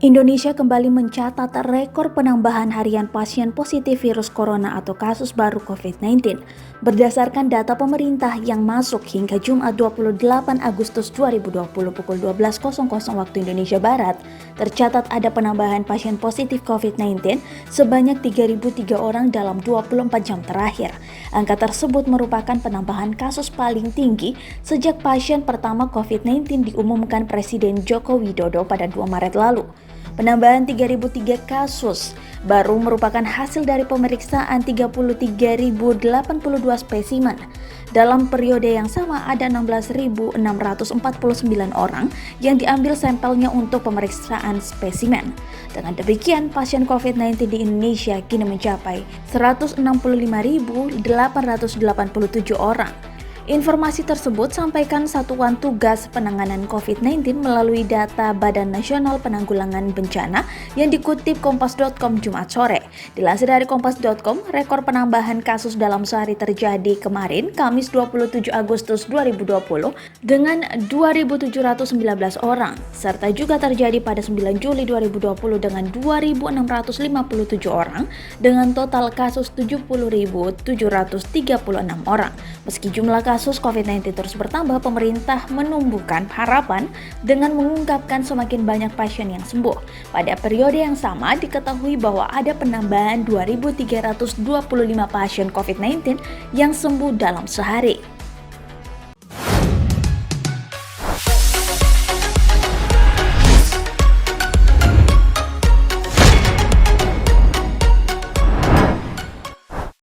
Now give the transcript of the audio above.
Indonesia kembali mencatat rekor penambahan harian pasien positif virus corona atau kasus baru COVID-19. Berdasarkan data pemerintah yang masuk hingga Jumat 28 Agustus 2020 pukul 12.00 waktu Indonesia Barat, tercatat ada penambahan pasien positif COVID-19 sebanyak 3.003 orang dalam 24 jam terakhir. Angka tersebut merupakan penambahan kasus paling tinggi sejak pasien pertama COVID-19 diumumkan Presiden Joko Widodo pada 2 Maret lalu. Penambahan 3.003 kasus baru merupakan hasil dari pemeriksaan 33.082 spesimen. Dalam periode yang sama ada 16.649 orang yang diambil sampelnya untuk pemeriksaan spesimen. Dengan demikian, pasien COVID-19 di Indonesia kini mencapai 165.887 orang. Informasi tersebut sampaikan Satuan Tugas Penanganan COVID-19 melalui data Badan Nasional Penanggulangan Bencana yang dikutip Kompas.com Jumat sore. Dilansir dari Kompas.com, rekor penambahan kasus dalam sehari terjadi kemarin, Kamis 27 Agustus 2020 dengan 2.719 orang, serta juga terjadi pada 9 Juli 2020 dengan 2.657 orang, dengan total kasus 70.736 orang. Meski jumlah kasus COVID-19 terus bertambah, pemerintah menumbuhkan harapan dengan mengungkapkan semakin banyak pasien yang sembuh. Pada periode yang sama, diketahui bahwa ada penambahan 2.325 pasien COVID-19 yang sembuh dalam sehari.